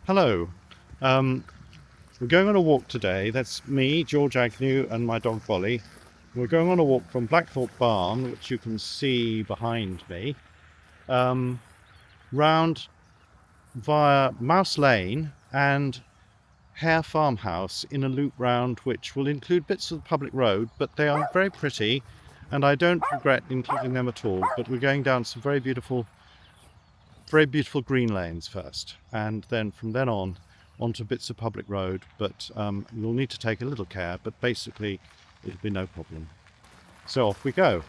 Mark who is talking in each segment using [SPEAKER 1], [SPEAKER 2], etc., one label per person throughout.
[SPEAKER 1] Hello. Um, we're going on a walk today. That's me, George Agnew, and my dog Bolly. We're going on a walk from Blackthorpe Barn, which you can see behind me, um, round via Mouse Lane and Hare Farmhouse in a loop round, which will include bits of the public road, but they are very pretty, and I don't regret including them at all. But we're going down some very beautiful green lanes first, and then from then on onto bits of public road, but you'll need to take a little care, but basically it'll be no problem. So off we go.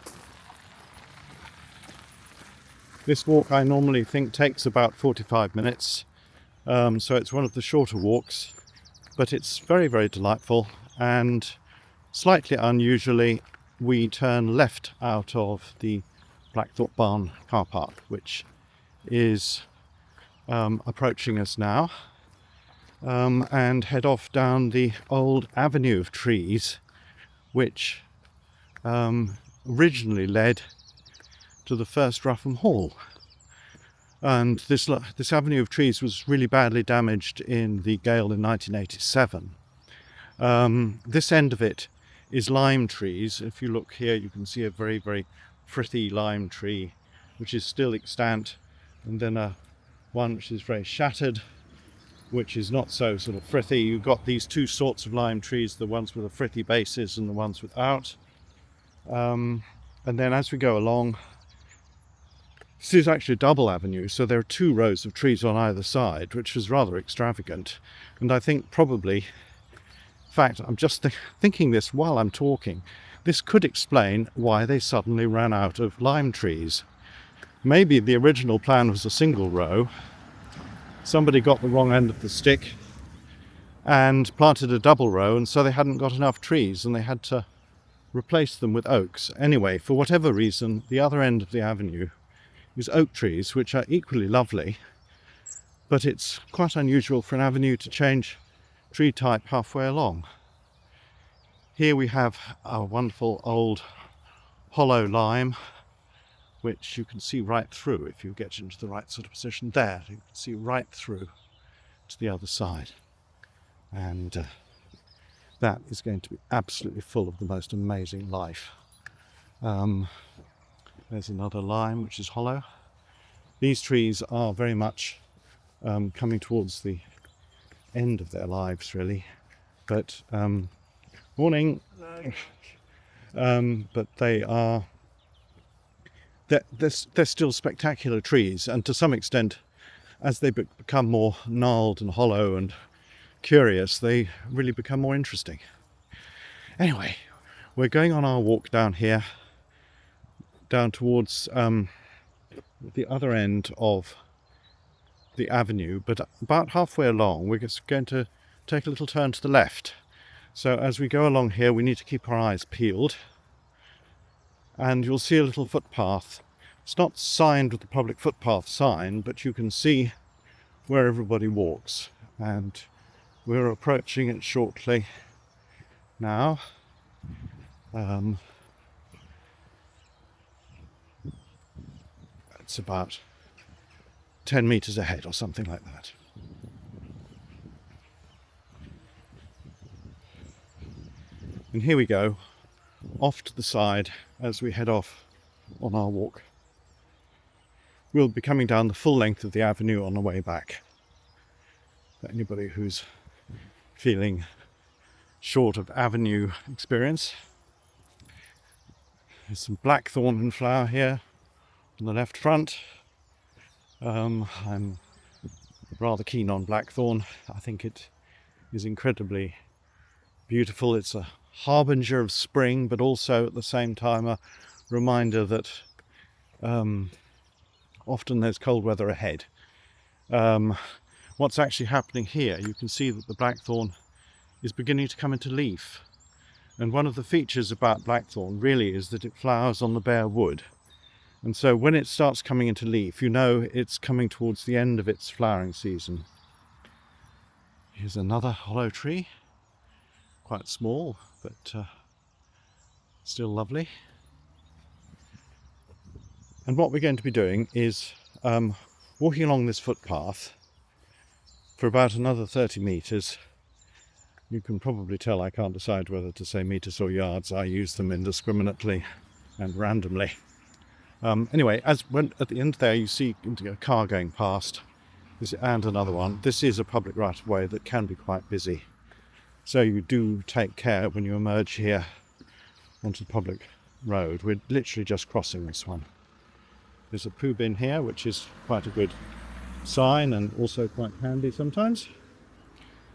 [SPEAKER 1] This walk I normally think takes about 45 minutes, so it's one of the shorter walks, but it's very delightful, and slightly unusually we turn left out of the Blackthorpe Barn car park, which is approaching us now, and head off down the old avenue of trees, which originally led to the first Rougham Hall. And this avenue of trees was really badly damaged in the gale in 1987. This end of it is lime trees. If you look here, you can see a very frithy lime tree, which is still extant, and then one which is very shattered, which is not so sort of frithy. You've got these two sorts of lime trees, the ones with the frithy bases and the ones without. And then as we go along, this is actually a double avenue, so there are two rows of trees on either side, which is rather extravagant. And I think probably, in fact, I'm just thinking this while I'm talking, this could explain why they suddenly ran out of lime trees. Maybe the original plan was a single row. Somebody got the wrong end of the stick and planted a double row, and so they hadn't got enough trees and they had to replace them with oaks. Anyway, for whatever reason, the other end of the avenue is oak trees, which are equally lovely, but it's quite unusual for an avenue to change tree type halfway along. Here we have a wonderful old hollow lime, which you can see right through if you get into the right sort of position there. You can see right through to the other side, and that is going to be absolutely full of the most amazing life. There's another lime which is hollow. These trees are very much coming towards the end of their lives, really, but morning. But they're still spectacular trees, and to some extent, as they become more gnarled and hollow and curious, they really become more interesting. Anyway, we're going on our walk down here, down towards the other end of the avenue, but about halfway along we're just going to take a little turn to the left. So as we go along here, we need to keep our eyes peeled, and you'll see a little footpath. It's not signed with the public footpath sign, but you can see where everybody walks, and we're approaching it shortly now. It's about 10 meters ahead or something like that. And here we go, off to the side as we head off on our walk. We'll be coming down the full length of the avenue on the way back. For anybody who's feeling short of avenue experience. There's some blackthorn in flower here on the left front. I'm rather keen on blackthorn. I think it is incredibly beautiful. It's a harbinger of spring, but also at the same time a reminder that often there's cold weather ahead. What's actually happening here, you can see that the blackthorn is beginning to come into leaf, and one of the features about blackthorn really is that it flowers on the bare wood, and so when it starts coming into leaf, you know it's coming towards the end of its flowering season. Here's another hollow tree, quite small, but still lovely. And what we're going to be doing is walking along this footpath for about another 30 metres. You can probably tell I can't decide whether to say metres or yards. I use them indiscriminately and randomly. Anyway, when at the end there you see a car going past, and another one. This is a public right-of-way that can be quite busy. So you do take care when you emerge here onto the public road. We're literally just crossing this one. There's a poo bin here, which is quite a good sign and also quite handy sometimes.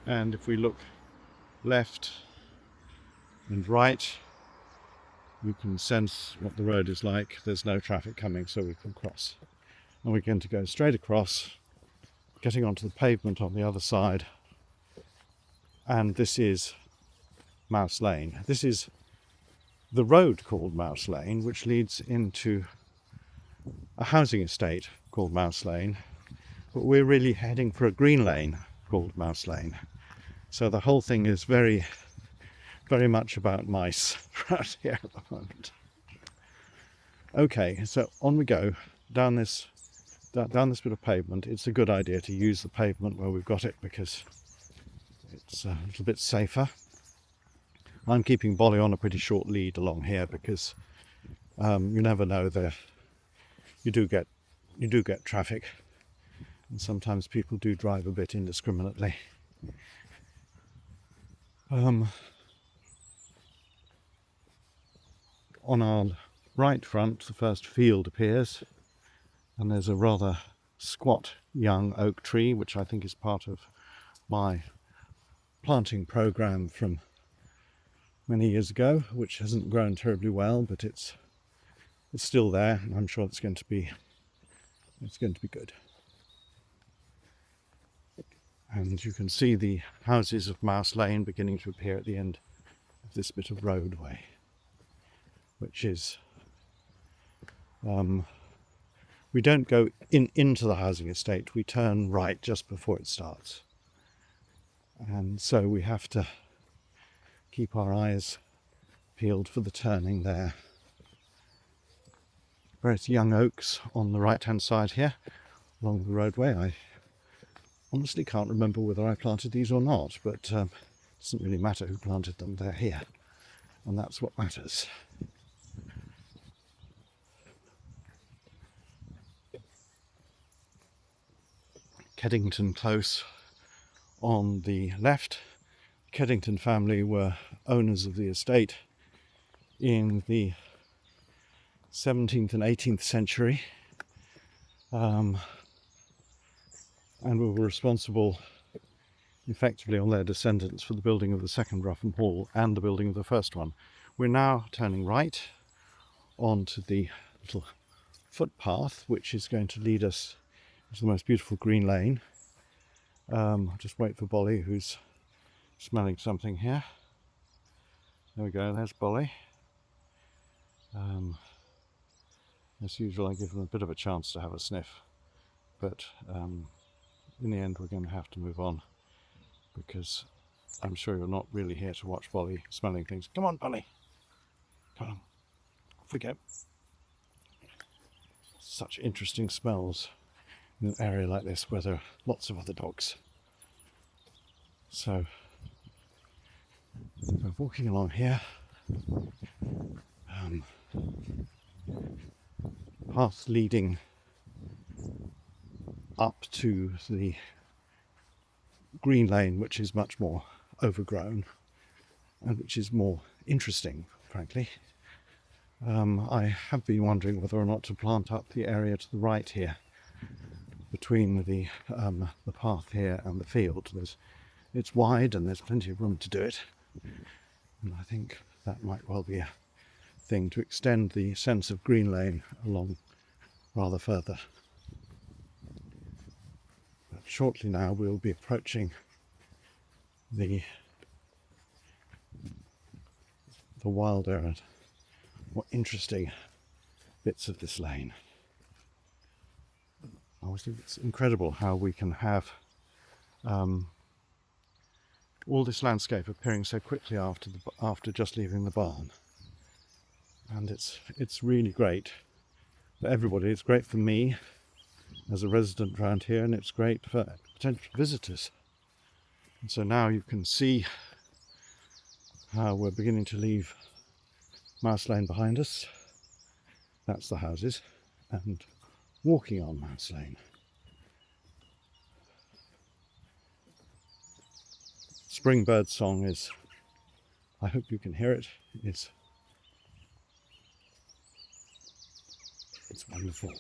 [SPEAKER 1] And if we look left and right, we can sense what the road is like. There's no traffic coming, so we can cross. And we're going to go straight across, getting onto the pavement on the other side. And this is Mouse Lane. This is the road called Mouse Lane, which leads into a housing estate called Mouse Lane. But we're really heading for a green lane called Mouse Lane. So the whole thing is very, very much about mice right here at the moment. Okay, so on we go down this bit of pavement. It's a good idea to use the pavement where we've got it because it's a little bit safer. I'm keeping Bolly on a pretty short lead along here because you never know, you do get traffic, and sometimes people do drive a bit indiscriminately. On our right front, the first field appears, and there's a rather squat young oak tree, which I think is part of my planting program from many years ago, which hasn't grown terribly well, but it's still there, and I'm sure it's going to be good. And you can see the houses of Mouse Lane beginning to appear at the end of this bit of roadway, which is we don't go into the housing estate, we turn right just before it starts. And so we have to keep our eyes peeled for the turning there. Various young oaks on the right hand side here along the roadway. I honestly can't remember whether I planted these or not, but it doesn't really matter who planted them, they're here, and that's what matters. Keddington Close on the left. The Keddington family were owners of the estate in the 17th and 18th century, and we were responsible effectively on their descendants for the building of the second Rougham Hall and the building of the first one. We're now turning right onto the little footpath, which is going to lead us to the most beautiful green lane. I'll just wait for Bolly, who's smelling something here. There we go, there's Bolly. As usual, I give him a bit of a chance to have a sniff, but in the end we're going to have to move on, because I'm sure you're not really here to watch Bolly smelling things. Come on, Bolly! Come on, off we go. Such interesting smells in an area like this where there are lots of other dogs. So we're walking along here, path leading up to the green lane, which is much more overgrown and which is more interesting, frankly. I have been wondering whether or not to plant up the area to the right here between the path here and the field. It's wide and there's plenty of room to do it, and I think that might well be a thing to extend the sense of green lane along rather further. But shortly now we'll be approaching the wilder and more interesting bits of this lane. I always think it's incredible how we can have all this landscape appearing so quickly after just leaving the barn, and it's really great for everybody. It's great for me as a resident around here, and it's great for potential visitors. And so now you can see how we're beginning to leave Mouse Lane behind us. That's the houses, and walking on Mouse Lane. Spring bird song is, I hope you can hear it, it's wonderful.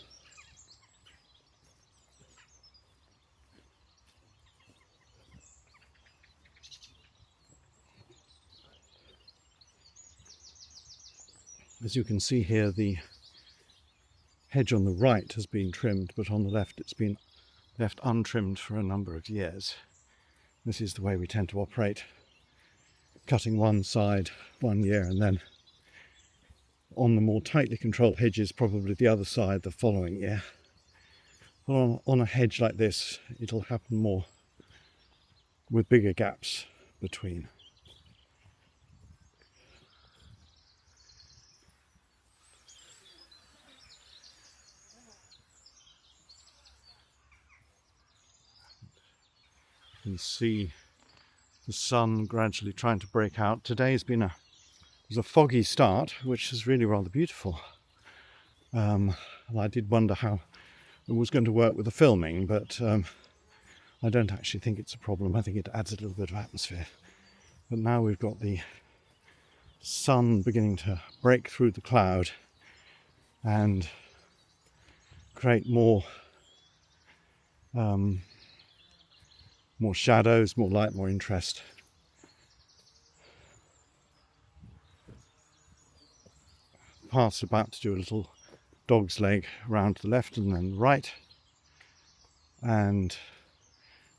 [SPEAKER 1] As you can see here, the hedge on the right has been trimmed, but on the left it's been left untrimmed for a number of years. This is the way we tend to operate, cutting one side 1 year and then on the more tightly controlled hedges probably the other side the following year. On a hedge like this it'll happen more with bigger gaps between. You can see the sun gradually trying to break out. Today's been a foggy start, which is really rather beautiful. And I did wonder how it was going to work with the filming, but I don't actually think it's a problem. I think it adds a little bit of atmosphere. But now we've got the sun beginning to break through the cloud and create more shadows, more light, more interest. Path's about to do a little dog's leg round to the left and then right, and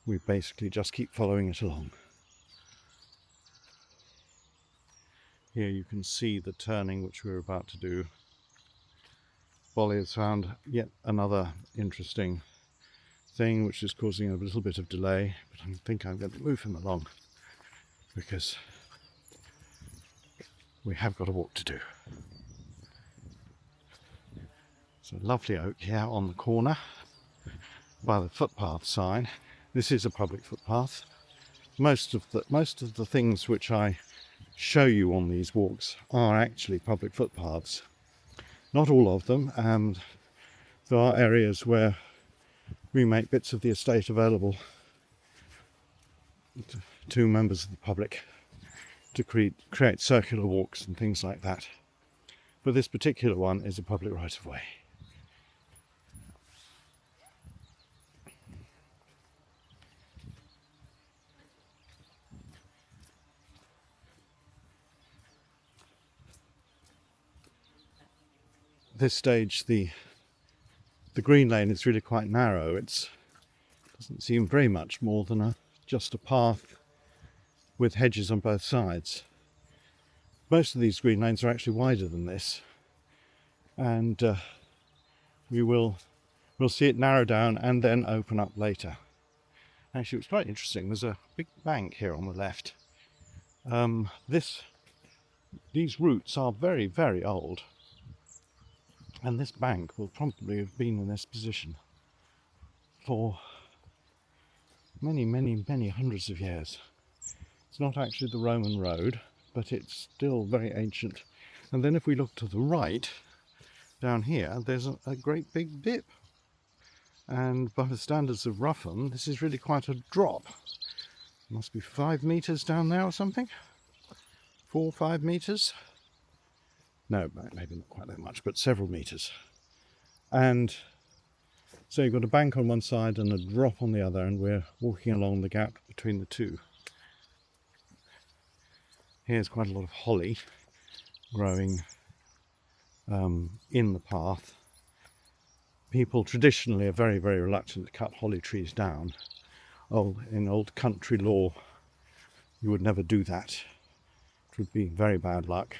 [SPEAKER 1] we basically just keep following it along. Here you can see the turning which we're about to do. Bolly has found yet another interesting thing which is causing a little bit of delay, but I think I'm going to move him along because we have got a walk to do. So lovely oak here on the corner by the footpath sign. This is a public footpath. Most of the things which I show you on these walks are actually public footpaths. Not all of them, and there are areas where we make bits of the estate available to members of the public to create circular walks and things like that. But this particular one is a public right-of-way. At this stage, the green lane is really quite narrow. It doesn't seem very much more than just a path with hedges on both sides. Most of these green lanes are actually wider than this, and we'll see it narrow down and then open up later. Actually, it's quite interesting. There's a big bank here on the left. These roots are very, very old. And this bank will probably have been in this position for many, many, many hundreds of years. It's not actually the Roman road, but it's still very ancient. And then if we look to the right, down here, there's a great big dip. And by the standards of Rougham, this is really quite a drop. It must be 5 meters down there or something. 4 or 5 meters. No, maybe not quite that much, but several meters. And so you've got a bank on one side and a drop on the other, and we're walking along the gap between the two. Here's quite a lot of holly growing in the path. People traditionally are very, very reluctant to cut holly trees down. In old country law, you would never do that. It would be very bad luck.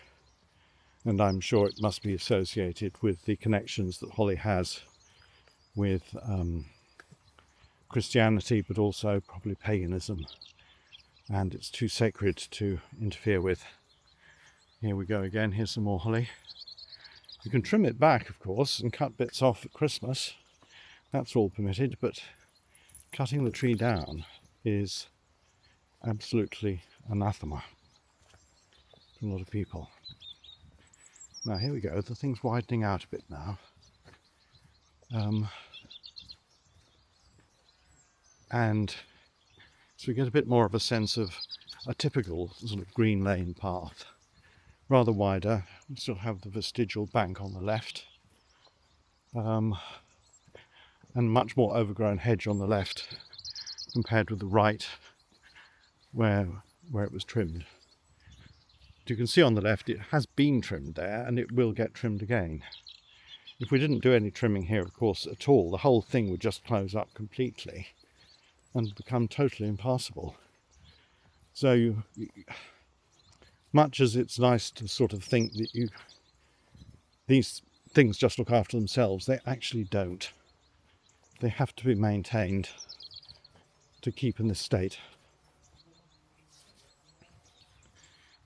[SPEAKER 1] And I'm sure it must be associated with the connections that holly has with Christianity, but also probably paganism. And it's too sacred to interfere with. Here we go again. Here's some more holly. You can trim it back, of course, and cut bits off at Christmas. That's all permitted, but cutting the tree down is absolutely anathema to a lot of people. Now here we go, the thing's widening out a bit now. And so we get a bit more of a sense of a typical sort of green lane path. Rather wider, we still have the vestigial bank on the left, and much more overgrown hedge on the left compared with the right where it was trimmed. You can see on the left it has been trimmed there, and it will get trimmed again. If we didn't do any trimming here, of course, at all, the whole thing would just close up completely and become totally impassable. So much as it's nice to sort of think that these things just look after themselves, they actually don't. They have to be maintained to keep in this state.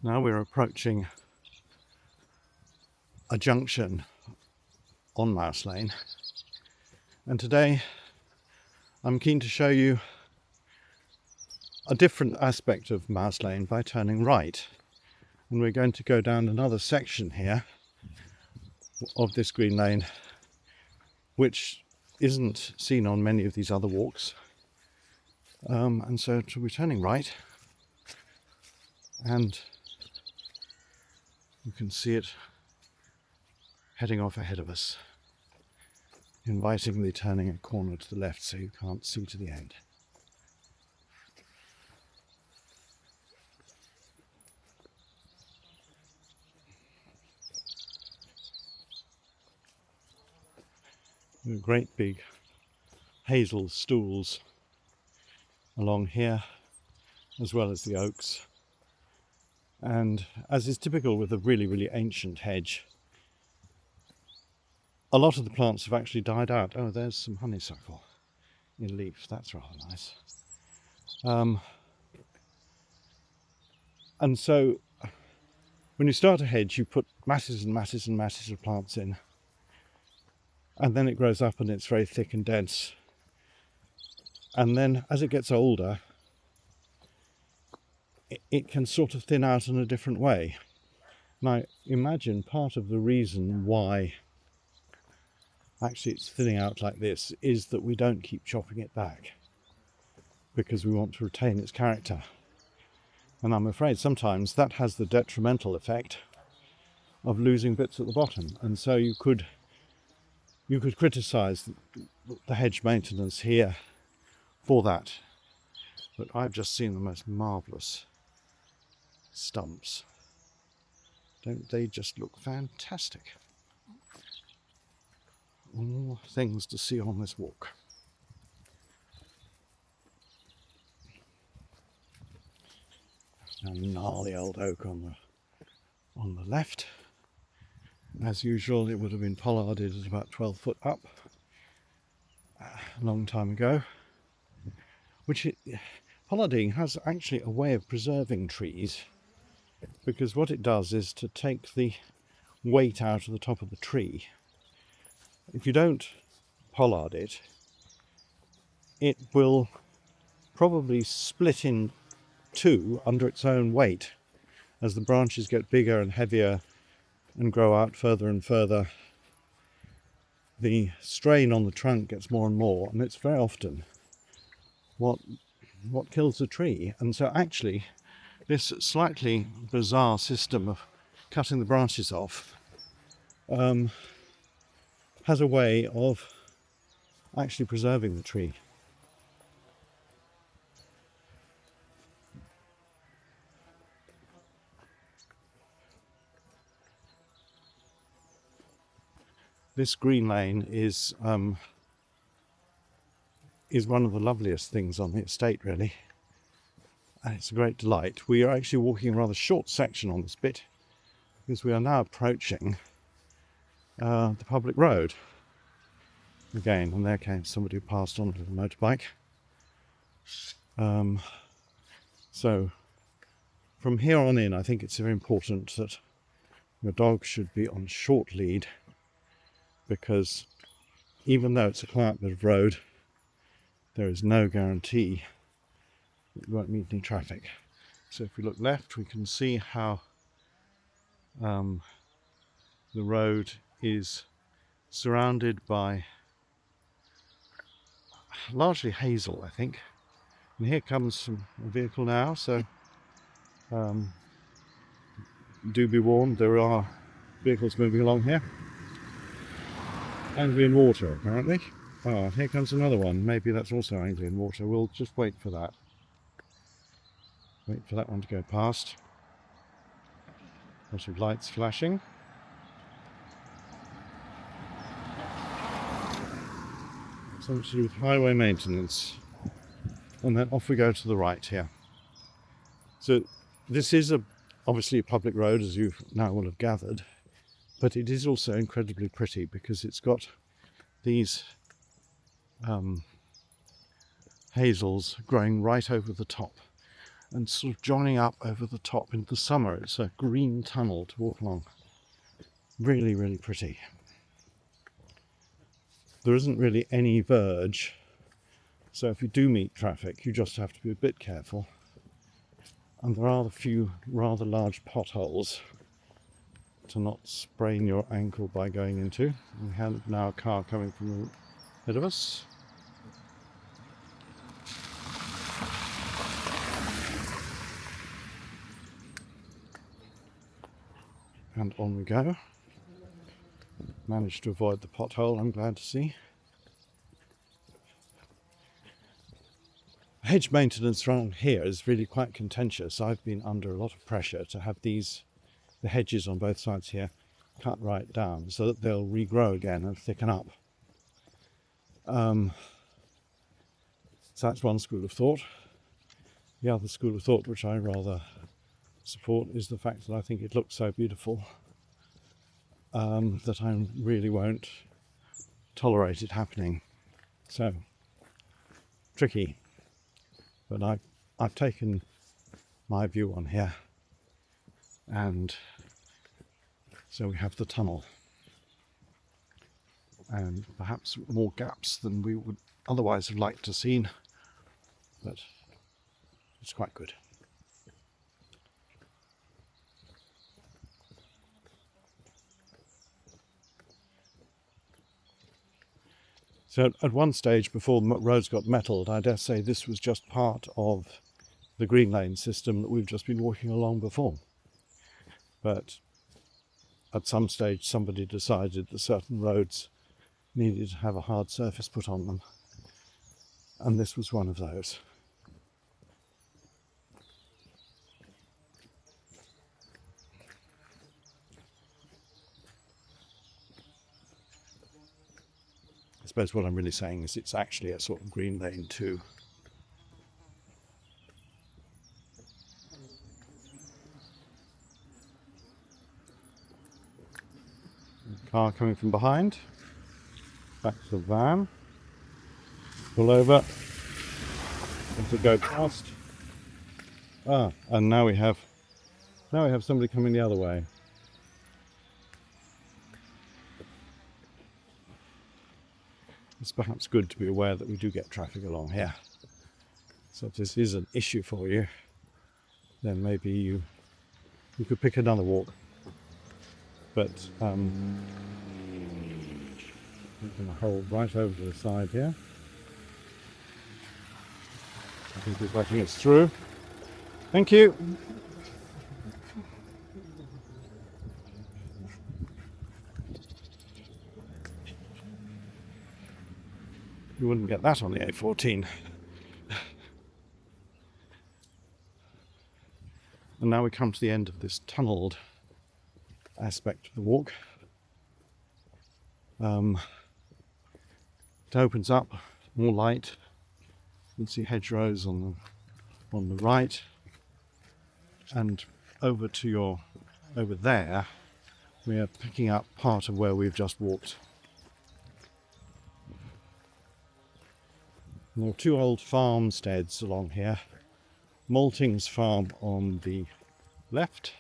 [SPEAKER 1] Now we're approaching a junction on Mouse Lane, and today I'm keen to show you a different aspect of Mouse Lane by turning right, and we're going to go down another section here of this green lane which isn't seen on many of these other walks, and so we're turning right, and you can see it heading off ahead of us, invitingly turning a corner to the left so you can't see to the end. There are great big hazel stools along here, as well as the oaks. And as is typical with a really, really ancient hedge, a lot of the plants have actually died out. Oh, there's some honeysuckle in leaf. That's rather nice. And so when you start a hedge, you put masses and masses and masses of plants in, and then it grows up and it's very thick and dense. And then as it gets older, it can sort of thin out in a different way. And I imagine part of the reason why actually it's thinning out like this is that we don't keep chopping it back, because we want to retain its character. And I'm afraid sometimes that has the detrimental effect of losing bits at the bottom. And so you could criticise the hedge maintenance here for that. But I've just seen the most marvellous stumps. Don't they just look fantastic? All things to see on this walk. A gnarly old oak on the left. As usual, it would have been pollarded at about 12 foot up a long time ago. Pollarding has actually a way of preserving trees, because what it does is to take the weight out of the top of the tree. If you don't pollard it, it will probably split in two under its own weight as the branches get bigger and heavier and grow out further and further. The strain on the trunk gets more and more, and it's very often what kills the tree. And so actually this slightly bizarre system of cutting the branches off has a way of actually preserving the tree. This green lane is one of the loveliest things on the estate, really, and it's a great delight. We are actually walking a rather short section on this bit, because we are now approaching the public road again, and there came somebody who passed on with a motorbike. So from here on in, I think it's very important that your dog should be on short lead, because even though it's a quiet bit of road, there is no guarantee that you won't meet any traffic. So if we look left, we can see how the road is surrounded by largely hazel, I think. And here comes a vehicle now, so do be warned, there are vehicles moving along here. Anglian water, apparently. Oh, here comes another one. Maybe that's also Anglian water. We'll just wait for that. Wait for that one to go past. Lots of lights flashing. Something to do with highway maintenance. And then off we go to the right here. So this is obviously a public road, as you now will have gathered, but it is also incredibly pretty because it's got these hazels growing right over the top and sort of joining up over the top. In the summer it's a green tunnel to walk along. Really, really pretty. There isn't really any verge, so if you do meet traffic you just have to be a bit careful. And there are a few rather large potholes to not sprain your ankle by going into. We have now a car coming from ahead of us. And on we go. Managed to avoid the pothole, I'm glad to see. Hedge maintenance around here is really quite contentious. I've been under a lot of pressure to have the hedges on both sides here cut right down so that they'll regrow again and thicken up. So that's one school of thought. The other school of thought, which I rather support, is the fact that I think it looks so beautiful that I really won't tolerate it happening. So, tricky. But I've taken my view on here, and so we have the tunnel and perhaps more gaps than we would otherwise have liked to have seen, but it's quite good. So at one stage, before the roads got metalled, I dare say this was just part of the green lane system that we've just been walking along before. But at some stage somebody decided that certain roads needed to have a hard surface put on them, and this was one of those. I suppose what I'm really saying is it's actually a sort of green lane too. Car coming from behind, back to the van, pull over, and to go past. And now we have somebody coming the other way. It's perhaps good to be aware that we do get traffic along here. So if this is an issue for you, then maybe you could pick another walk. But I'm going to hold right over to the side here. I think he's letting us through. Thank you. You wouldn't get that on the A14. And now we come to the end of this tunnelled aspect of the walk. It opens up, more light. You can see hedgerows on the right, and over there we are picking up part of where we've just walked. There are two old farmsteads along here. Maltings Farm on the left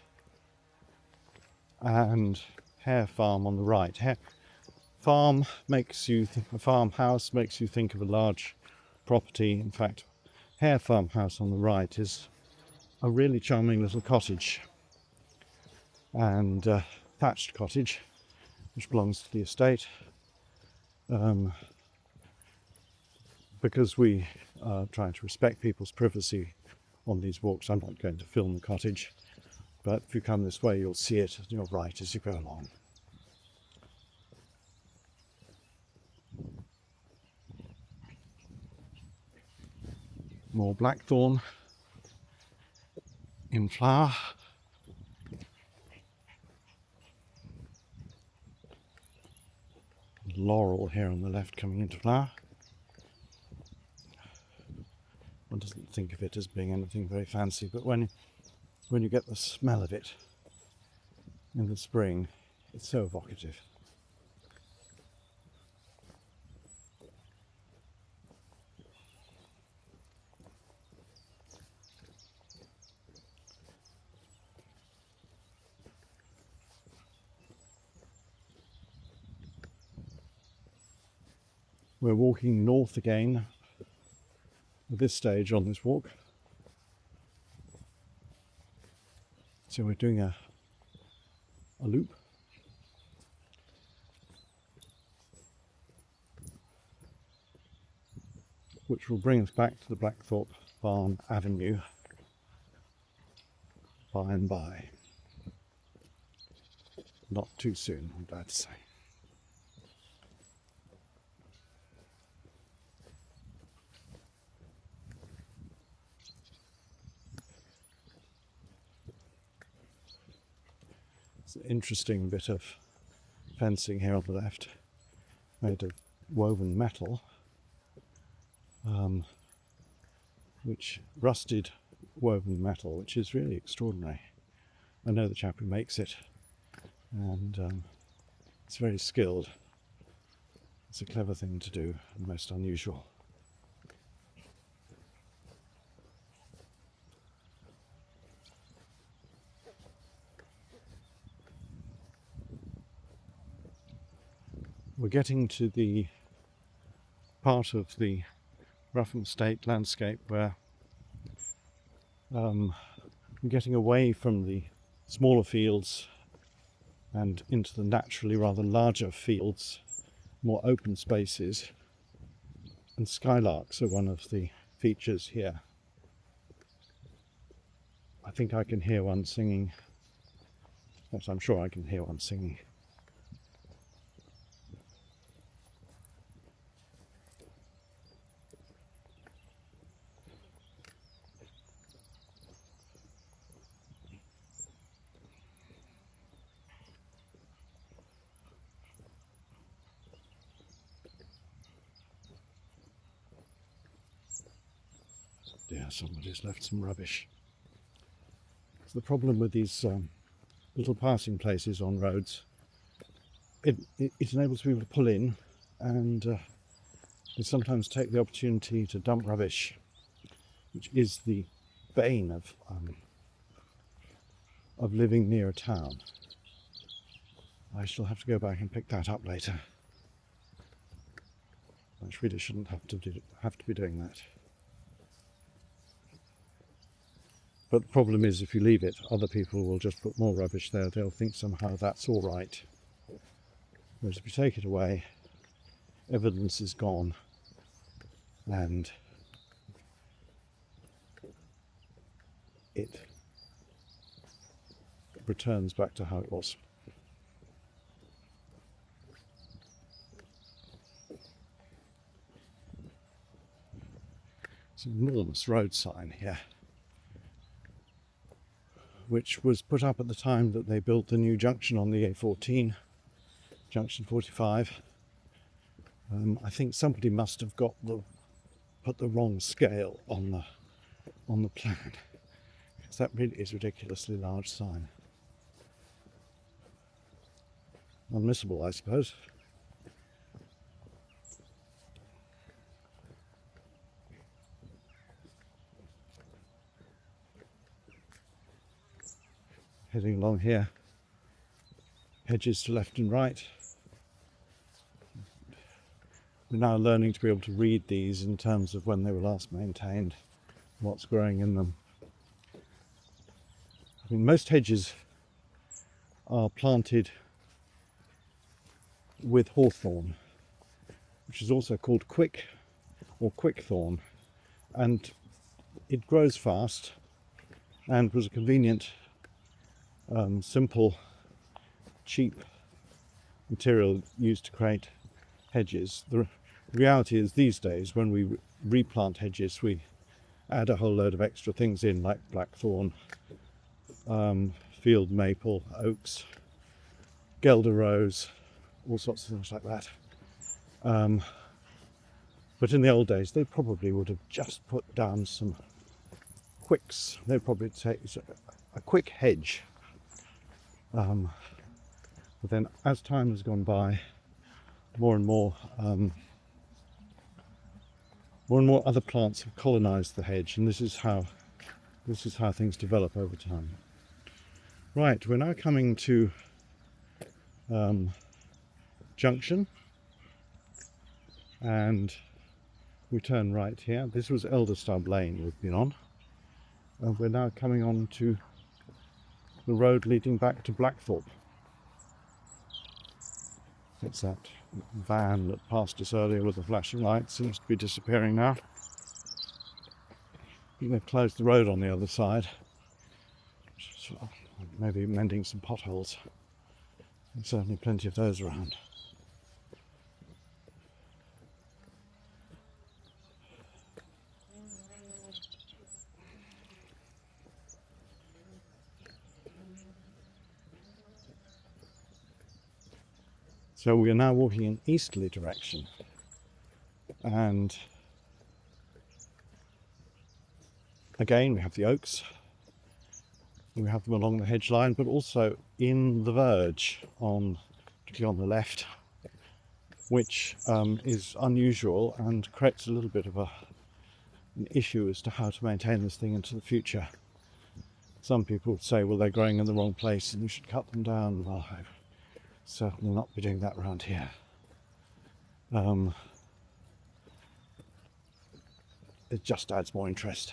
[SPEAKER 1] and Hare Farm on the right. a farmhouse makes you think of a large property. In fact, Hare farmhouse on the right is a really charming little cottage, and thatched cottage, which belongs to the estate. Because we are trying to respect people's privacy on these walks, I'm not going to film the cottage, but if you come this way, you'll see it on your right as you go along. More blackthorn in flower. Laurel here on the left coming into flower. One doesn't think of it as being anything very fancy, but when you get the smell of it in the spring, it's so evocative. We're walking north again at this stage on this walk. So we're doing a loop. Which will bring us back to the Blackthorpe Barn Avenue by and by. Not too soon, I'm glad to say. It's an interesting bit of fencing here on the left, made of woven metal, which rusted woven metal, which is really extraordinary. I know the chap who makes it, and it's very skilled. It's a clever thing to do, and most unusual. We're getting to the part of the Rougham Estate landscape where we're getting away from the smaller fields and into the naturally rather larger fields, more open spaces, and skylarks are one of the features here. I think I can hear one singing. Yes, I'm sure I can hear one singing. Yeah, somebody's left some rubbish. So the problem with these little passing places on roads, it enables people to pull in, and they sometimes take the opportunity to dump rubbish, which is the bane of living near a town. I shall have to go back and pick that up later. I really shouldn't have to be doing that. But the problem is, if you leave it, other people will just put more rubbish there. They'll think somehow that's all right. Whereas if you take it away, evidence is gone, and it returns back to how it was. It's an enormous road sign here, which was put up at the time that they built the new junction on the A14, junction 45. I think somebody must have put the wrong scale on the plan, because that really is a ridiculously large sign. Unmissable, I suppose. Heading along here, hedges to left and right. we're now learning to be able to read these in terms of when they were last maintained, what's growing in them. I mean, most hedges are planted with hawthorn, which is also called quick or quickthorn, and it grows fast and was a convenient, simple, cheap material used to create hedges. The reality is these days when we replant hedges we add a whole load of extra things in, like blackthorn, field maple, oaks, Guelder rose, all sorts of things like that. But in the old days they probably would have just put down some quicks. They'd probably take a quick hedge. But then as time has gone by, more and more other plants have colonized the hedge, and this is how things develop over time. Right, we're now coming to junction, and we turn right here. This was Elderstub Lane we've been on, and we're now coming on to the road leading back to Blackthorpe. It's that van that passed us earlier with the flashing lights, seems to be disappearing now. I think they've closed the road on the other side, so maybe mending some potholes. There's certainly plenty of those around. So we are now walking in easterly direction, and again we have the oaks, we have them along the hedge line, but also in the verge, particularly on the left, which is unusual and creates a little bit of an issue as to how to maintain this thing into the future. Some people would say, well, they're growing in the wrong place and you should cut them down. Well, I've certainly not be doing that around here. It just adds more interest.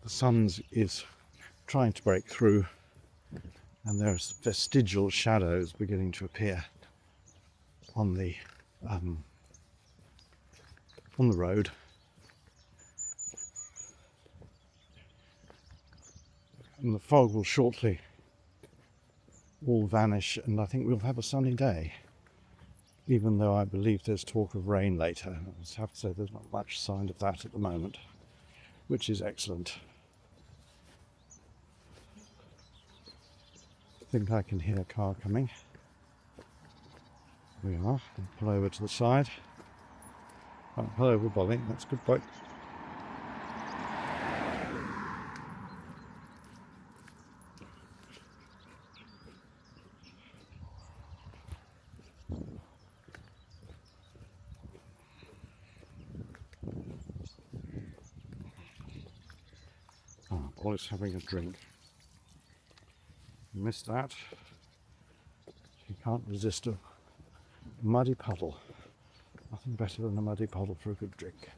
[SPEAKER 1] The sun is trying to break through, and there's vestigial shadows beginning to appear on the road. And the fog will shortly all vanish, and I think we'll have a sunny day, even though I believe there's talk of rain later. I have to say there's not much sign of that at the moment, which is excellent. I think I can hear a car coming. There we are. I'll pull over to the side. Oh, hello, we're Bolly. That's a good boy. Bolly's having a drink. You missed that. You can't resist a muddy puddle. Nothing better than a muddy puddle for a good drink.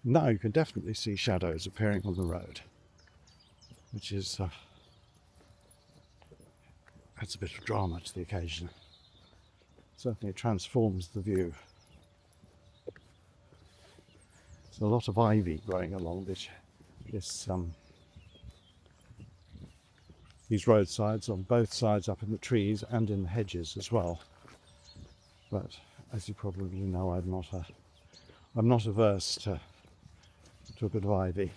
[SPEAKER 1] Now you can definitely see shadows appearing on the road, which is adds a bit of drama to the occasion. Certainly transforms the view. There's a lot of ivy growing along these roadsides, on both sides, up in the trees and in the hedges as well. But as you probably know, I'm not averse to to a bit of ivy.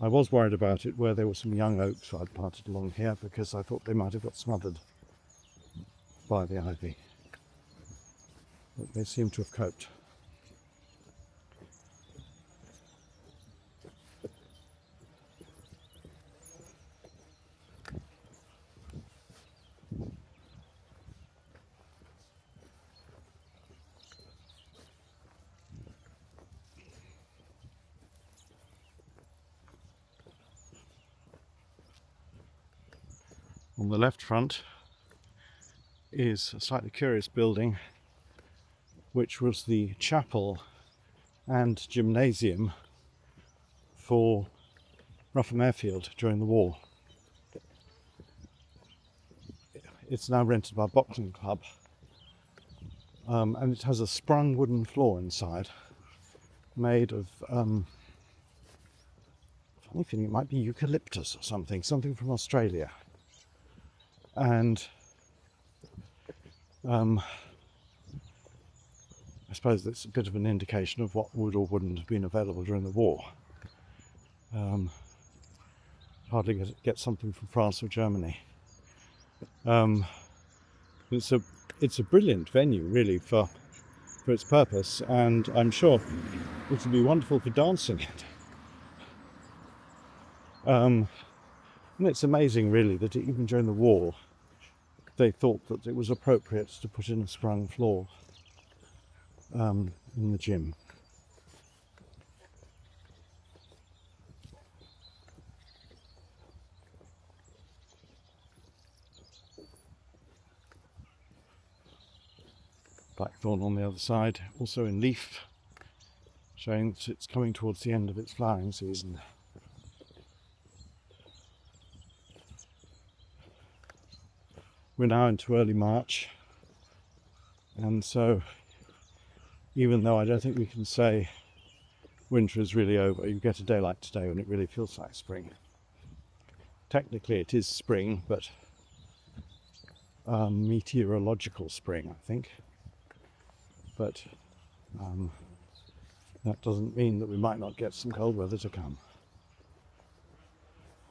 [SPEAKER 1] I was worried about it where there were some young oaks I'd planted along here because I thought they might have got smothered by the ivy. But they seem to have coped. On the left front is a slightly curious building, which was the chapel and gymnasium for Rougham Airfield during the war. It's now rented by a boxing club, and it has a sprung wooden floor inside, made of, funny feeling it might be eucalyptus or something from Australia. And I suppose that's a bit of an indication of what would or wouldn't have been available during the war. Hardly get something from France or Germany. It's a brilliant venue, really, for its purpose, and I'm sure it would be wonderful for dancing it. And it's amazing, really, that even during the war, they thought that it was appropriate to put in a sprung floor in the gym. Blackthorn on the other side, also in leaf, showing that it's coming towards the end of its flowering season. We're now into early March, and so even though I don't think we can say winter is really over, you get a day like today when it really feels like spring. Technically it is spring, but meteorological spring, I think. But that doesn't mean that we might not get some cold weather to come.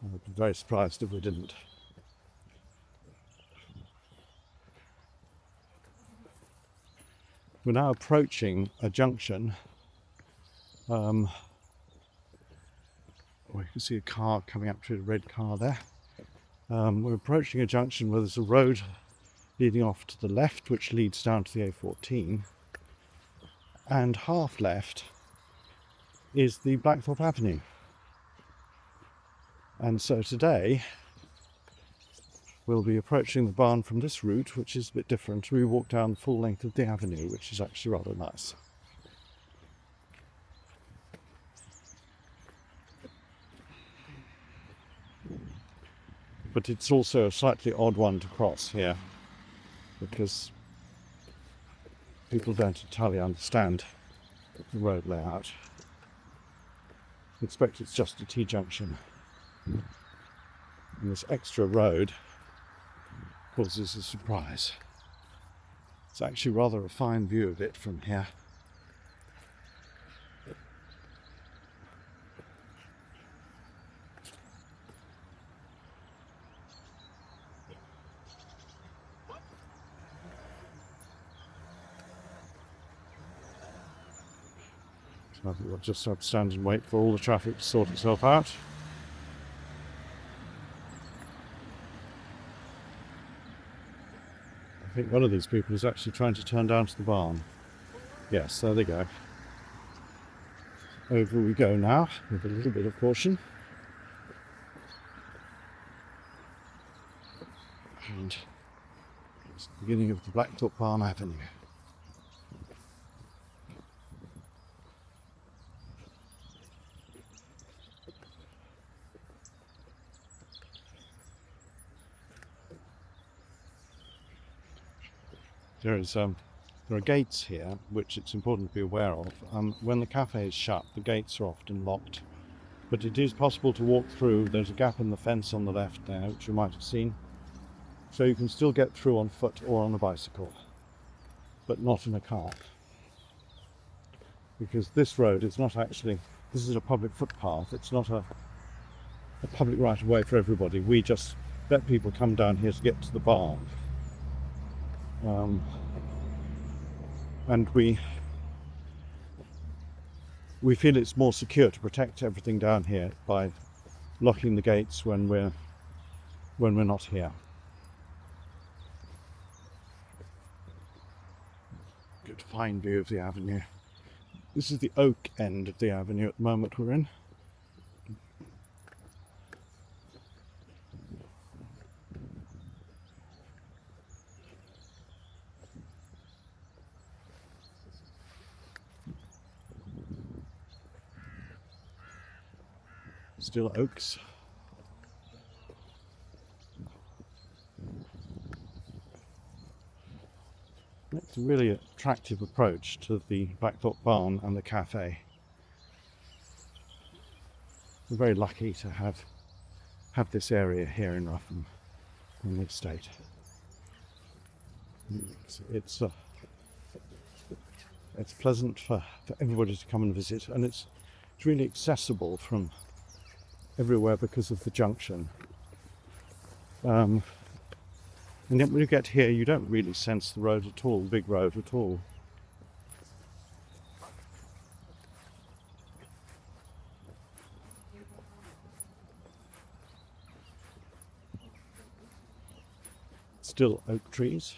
[SPEAKER 1] I would be very surprised if we didn't. We're now approaching a junction. You can see a car coming up to a red car there. We're approaching a junction where there's a road leading off to the left, which leads down to the A14, and half left is the Blackthorpe Avenue. And so today we'll be approaching the barn from this route, which is a bit different. We walk down the full length of the avenue, which is actually rather nice. But it's also a slightly odd one to cross here, because people don't entirely understand the road layout. I expect it's just a T-junction. And this extra road causes a surprise. It's actually rather a fine view of it from here. So I think we'll just have to stand and wait for all the traffic to sort itself out. I think one of these people is actually trying to turn down to the barn. Yes, there they go. Over we go now, with a little bit of caution. And it's the beginning of the Blackthorpe Barn Avenue. There are gates here which it's important to be aware of. When the cafe is shut, the gates are often locked, but it is possible to walk through. There's a gap in the fence on the left there, which you might have seen, so you can still get through on foot or on a bicycle, but not in a car. because this road is not actually, this is a public footpath, it's not a public right of way for everybody. We just let people come down here to get to the barn. And we feel it's more secure to protect everything down here by locking the gates when we're not here. Good fine view of the avenue. This is the oak end of the avenue at the moment we're in. Still oaks. It's a really attractive approach to the Blackthorpe Barn and the cafe. We're very lucky to have this area here in Rougham on the estate. It's pleasant for everybody to come and visit, and it's really accessible from everywhere because of the junction. And then when you get here, you don't really sense the road at all, the big road at all. Still oak trees.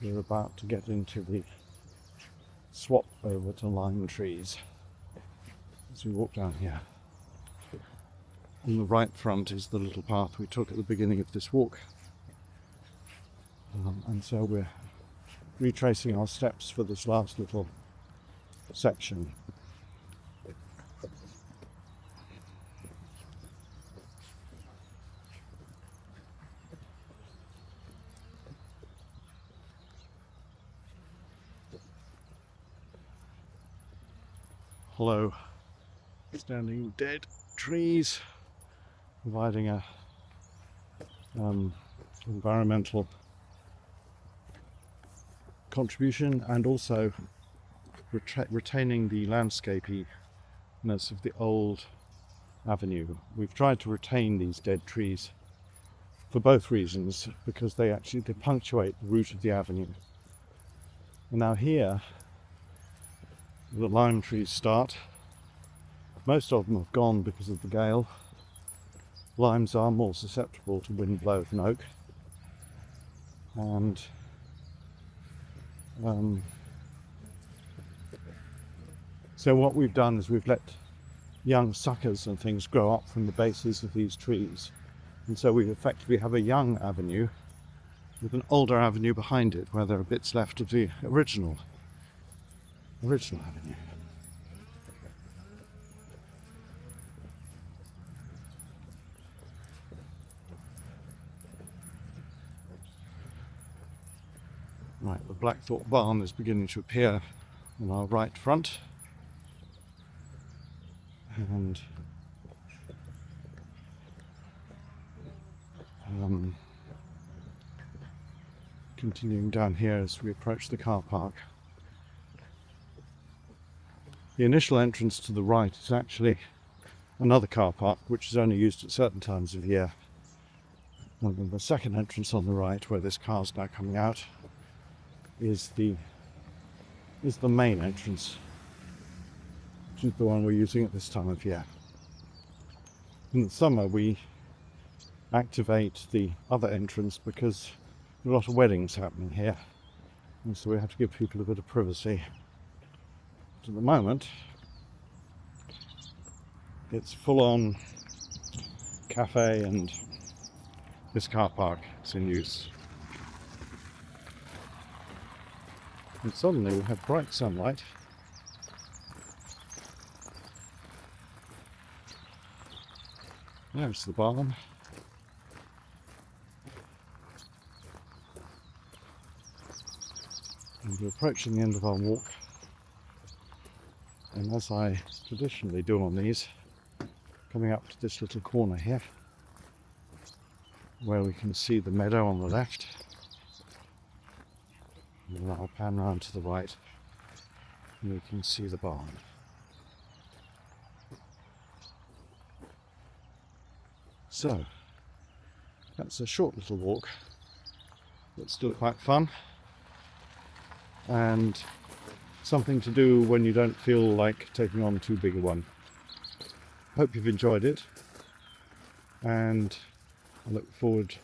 [SPEAKER 1] We're about to get into the swap over to lime trees as we walk down here. On the right front is the little path we took at the beginning of this walk. And so we're retracing our steps for this last little section. Hollow, standing dead trees, providing a environmental contribution, and also retaining the landscapiness of the old avenue. We've tried to retain these dead trees for both reasons, because they punctuate the route of the avenue. And now here the lime trees start. Most of them have gone because of the gale. Limes are more susceptible to wind blow than oak, and so what we've done is we've let young suckers and things grow up from the bases of these trees, and so we effectively have a young avenue with an older avenue behind it, where there are bits left of the original avenue. Right, the Blackthorpe Barn is beginning to appear on our right front, and continuing down here as we approach the car park. The initial entrance to the right is actually another car park, which is only used at certain times of year. And then the second entrance on the right, where this car's now coming out, is the main entrance, which is the one we're using at this time of year. In the summer we activate the other entrance because there are a lot of weddings happening here, and so we have to give people a bit of privacy. But at the moment it's full-on cafe, and this car park is in use. And suddenly we have bright sunlight. There's the barn. And we're approaching the end of our walk. And as I traditionally do on these, coming up to this little corner here, where we can see the meadow on the left, And then I'll pan round to the right and we can see the barn. So, that's a short little walk, but still quite fun, and something to do when you don't feel like taking on too big a one. Hope you've enjoyed it, and I look forward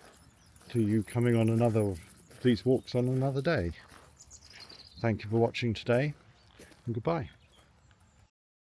[SPEAKER 1] to you coming on another of these walks on another day. Thank you for watching today, and goodbye.